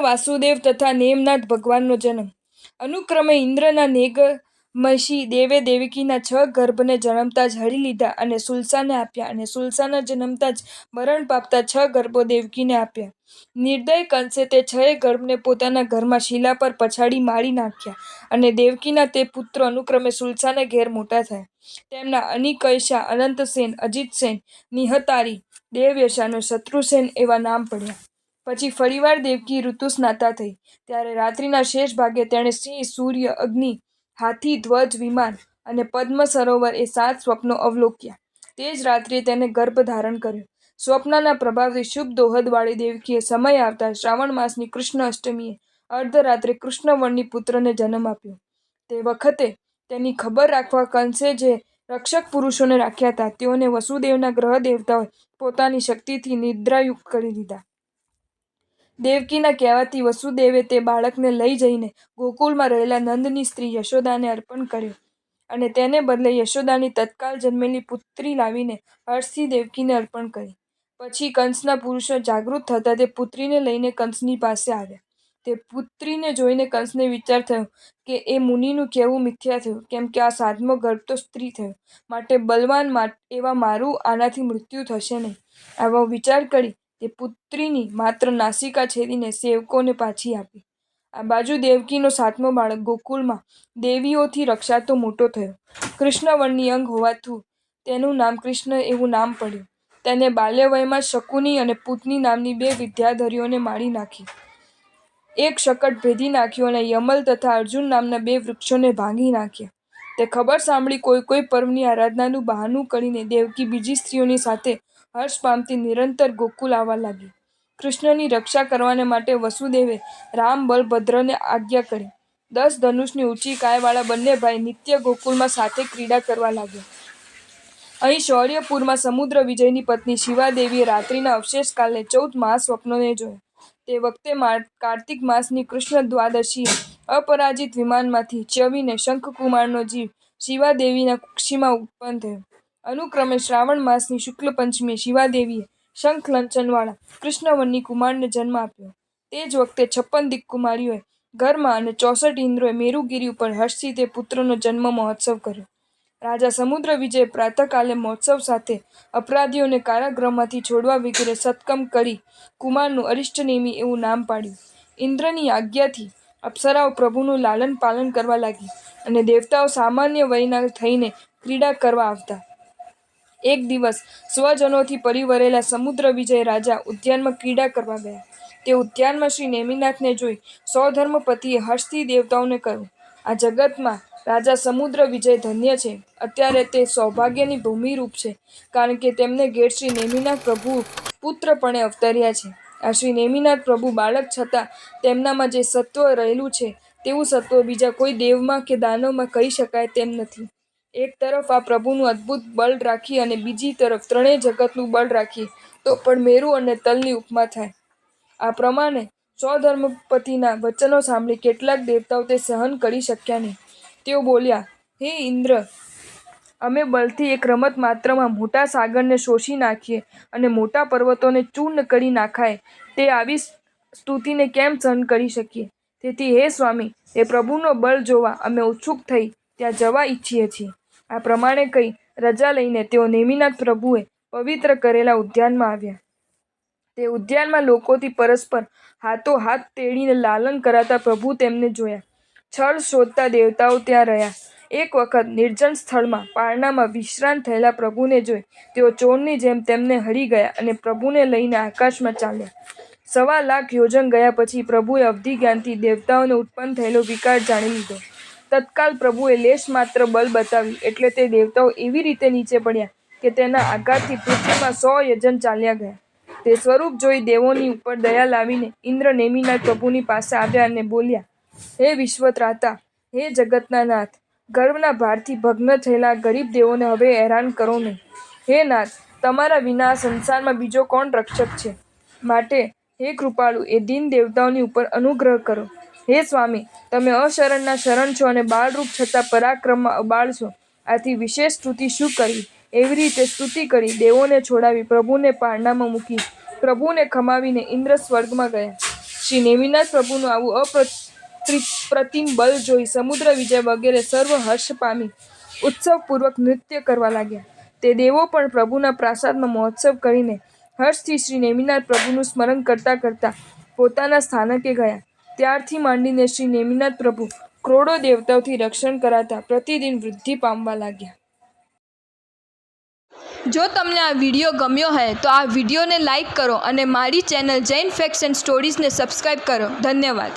વાસુદેવ તથા નેમનાથ ભગવાનનો જન્મ. અનુક્રમે ઇન્દ્રના નેગમશી દેવે દેવકીના 6 ગર્ભને જન્મતા જ હરી લીધા અને સુલસાને આપ્યા, અને સુલસાના જન્મતા જ મરણ પામતા 6 ગર્ભો દેવકીને આપ્યા. નિર્દય કંસે તે 6 ગર્ભને પોતાના ઘરમાં શિલા પર પછાડી મારી નાખ્યા, અને દેવકીના તે પુત્રો અનુક્રમે સુલસાને ઘેર મોટા થયા. તેમના અનિકયશા, અનંતસેન, અજિતસેન, નિહતારી, દેવયશા અને શત્રુસેન એવા નામ પડ્યા. પછી ફરીવાર દેવકી ઋતુસ્નાતા થઈ, ત્યારે રાત્રિના શેષ ભાગે તેણે સિંહ, સૂર્ય, અગ્નિ, હાથી, ધ્વજ, વિમાન અને પદ્મ સરોવર એ 7 સ્વપ્નો અવલોક્યા. તે જ રાત્રિએ તેને ગર્ભ ધારણ કર્યો. સ્વપ્નના પ્રભાવથી શુભ દોહદવાળી દેવકીએ સમય આવતા શ્રાવણ માસની કૃષ્ણ અષ્ટમીએ અર્ધરાત્રે કૃષ્ણવર્ણી પુત્રને જન્મ આપ્યો. તે વખતે તેની ખબર રાખવા કંસે જે રક્ષક પુરુષોને રાખ્યા હતા, તેઓને વસુદેવના ગ્રહ દેવતાઓએ પોતાની શક્તિથી નિદ્રાયુક્ત કરી દીધા. દેવકીના કહેવાથી વસુદેવે તે બાળકને લઈ જઈને ગોકુળમાં રહેલા નંદની સ્ત્રી યશોદાને અર્પણ કર્યો, અને તેને બદલે યશોદાની તત્કાલ જન્મેલી પુત્રી લાવીને હર્ષથી દેવકીને અર્પણ કરી. પછી કંસના પુરુષો જાગૃત થતાં તે પુત્રીને લઈને કંસની પાસે આવ્યા. તે પુત્રીને જોઈને કંસને વિચાર થયો કે એ મુનિનું કહેવું મિથ્યા થયું, કેમ કે આ 7મો ગર્ભ તો સ્ત્રી થયો, માટે બલવાન એવા મારું આનાથી મૃત્યુ થશે નહીં. આવો વિચાર કરી તે પુત્રીની માત્ર નાસિકા છેદીને સેવકોને પાછી આપી. આ બાજુ દેવકીનો 7મો બાળક ગોકુળમાં દેવીઓથી રક્ષાતો મોટો થયો. કૃષ્ણવર્ણી અંગ હોવાથી તેનું નામ કૃષ્ણ એવું નામ પડ્યું. તેને બાલ્યવયમાં શકુની અને પૂતની નામની 2 વિદ્યાધરીઓને મારી નાખી. એક શકટ ભેદી નાખ્યું અને યમલ તથા અર્જુન નામના 2 વૃક્ષોને ભાંગી નાખ્યા. તે ખબર સાંભળી કોઈ પર્વની આરાધનાનું બહાનું કરીને દેવકી બીજી સ્ત્રીઓની સાથે હર્ષ પામતી નિરંતર ગોકુળ આવવા લાગી. કૃષ્ણની રક્ષા કરવાને માટે વસુદેવે રામ, બલભદ્રને આજ્ઞા કરી. 10 ધનુષની ઊંચી કાયાવાળા બંને ભાઈ નિત્ય ગોકુળમાં સાથે ક્રીડા કરવા લાગ્યા. અહીં શૌર્યપુરમાં સમુદ્ર વિજયની પત્ની શિવાદેવીએ રાત્રિના અવશેષ કાલે 14 મહાસ્વપ્નોને જોયા. તે વખતે કાર્તિક માસની કૃષ્ણ દ્વાદશીએ અપરાજિત વિમાનમાંથી ચ્યવીને શંખકુમારનો જીવ શિવાદેવીના કુક્ષીમાં ઉત્પન્ન થયો. અનુક્રમે શ્રાવણ માસની શુક્લ પંચમીએ શિવાદેવીએ શંખલંચનવાળા કૃષ્ણવર્ણી કુમારને જન્મ આપ્યો. તે જ વખતે 56 દિક્કુમારીઓએ ઘરમાં અને 64 ઇન્દ્રોએ મેરુગીરી ઉપર હર્ષથી તે પુત્રનો જન્મ મહોત્સવ કર્યો. રાજા સમુદ્ર વિજયે પ્રાતઃકાલે મહોત્સવ સાથે અપરાધીઓને કારાગૃહમાંથી છોડવા વગેરે સત્કર્મ કરી કુમારનું અરિષ્ટનેમી એવું નામ પાડ્યું. ઇન્દ્રની આજ્ઞાથી અપ્સરાઓ પ્રભુનું લાલન પાલન કરવા લાગી, અને દેવતાઓ સામાન્ય વયના થઈને ક્રીડા કરવા આવતા. એક દિવસ સ્વજનોથી પરિવરેલા સમુદ્ર વિજય રાજા ઉદ્યાનમાં ક્રીડા કરવા ગયા. તે ઉદ્યાનમાં શ્રી નેમિનાથને જોઈ સૌધર્મપતિએ હર્ષથી દેવતાઓને કહ્યું, આ જગતમાં રાજા સમુદ્ર વિજય ધન્ય છે. અત્યારે તે સૌભાગ્યની ભૂમિરૂપ છે, કારણ કે તેમને ઘેર શ્રી નેમિનાથ પ્રભુ પુત્રપણે અવતર્યા છે. આ શ્રી નેમિનાથ પ્રભુ બાળક છતાં તેમનામાં જે સત્વ રહેલું છે તેવું સત્વ બીજા કોઈ દેવમાં કે દાનવમાં કહી શકાય તેમ નથી. એક તરફ આ પ્રભુનું અદ્ભુત બળ રાખી અને બીજી તરફ 3 જગતનું બળ રાખીએ તો પણ મેરુ અને તલની ઉપમા થાય. આ પ્રમાણે સૌધર્મપતિના વચનો સાંભળી કેટલાક દેવતાઓ તે સહન કરી શક્યા નહીં. તેઓ બોલ્યા, હે ઇન્દ્ર, અમે બળથી એક રમત માત્રમાં મોટા સાગરને શોષી નાખીએ અને મોટા પર્વતોને ચૂર્ણ કરી નાખાય તે આવી સ્તુતિને કેમ સહન કરી શકીએ? તેથી હે સ્વામી, એ પ્રભુનો બળ જોવા અમે ઉત્સુક થઈ ત્યાં જવા ઈચ્છીએ છીએ. આ પ્રમાણે કહી રજા લઈને તેઓ નેમિનાથ પ્રભુએ પવિત્ર કરેલા ઉદ્યાનમાં આવ્યા. તે ઉદ્યાનમાં લોકોથી પરસ્પર હાથોહાથ તેડીને લાલન કરાતા પ્રભુ તેમને જોયા. છળ શોધતા દેવતાઓ ત્યાં રહ્યા. એક વખત નિર્જન સ્થળમાં પારણામાં વિશ્રાંત થયેલા પ્રભુને જોઈ તેઓ ચોરની જેમ તેમને હરી ગયા અને પ્રભુને લઈને આકાશમાં ચાલ્યા. 1.25 લાખ યોજન ગયા પછી પ્રભુએ અવધિ જ્ઞાનથી દેવતાઓને ઉત્પન્ન થયેલો વિકાર જાણી લીધો. તત્કાલ પ્રભુએ લેશ માત્ર બળ બતાવ્યું એટલે તે દેવતાઓ એવી રીતે નીચે પડ્યા કે તેના આઘાતથી પૃથ્વીમાં 100 યોજન ચાલ્યા ગયા. તે સ્વરૂપ જોઈ દેવોની ઉપર દયા લાવીને ઇન્દ્ર નેમિનાથ પ્રભુની પાસે આવ્યા અને બોલ્યા, હે વિશ્વત્રાતા, હે જગતના નાથ, ગર્વના ભારથી ભગ્ન થયેલા ગરીબ દેવોને હવે હેરાન કરો નહીં. હે નાથ, તમારા વિના આ સંસારમાં બીજો કોણ રક્ષક છે? માટે હે કૃપાળુ, એ દીન દેવતાઓની ઉપર અનુગ્રહ કરો. હે સ્વામી, તમે અશરણના શરણ છો અને બાળરૂપ છતાં પરાક્રમમાં અબાળ છો. આથી વિશેષ સ્તુતિ શું કરવી? એવી રીતે સ્તુતિ કરી દેવોને છોડાવી પ્રભુને પારણામાં મૂકી પ્રભુને ખમાવીને ઇન્દ્ર સ્વર્ગમાં ગયા. શ્રી નેમિનાથ પ્રભુનું આવું અપ્રતિમ બલ જોઈ સમુદ્ર વિજય વગેરે સર્વ હર્ષ પામી ઉત્સવપૂર્વક નૃત્ય કરવા લાગ્યા. તે દેવો પણ પ્રભુના પ્રાસાદમાં મહોત્સવ કરીને હર્ષથી શ્રી નેમિનાથ પ્રભુનું સ્મરણ કરતા કરતા પોતાના સ્થાનકે ગયા. ત્યારથી માંડીને શ્રી નેમિનાથ પ્રભુ કરોડો દેવતાઓથી રક્ષણ કરાતા પ્રતિદિન વૃદ્ધિ પામવા લાગ્યા. જો તમને આ વિડીયો ગમ્યો હોય તો આ વિડીયોને લાઈક કરો અને મારી ચેનલ જૈન ફેક્ટ્સ એન્ડ સ્ટોરીઝને સબસ્ક્રાઈબ કરો. ધન્યવાદ.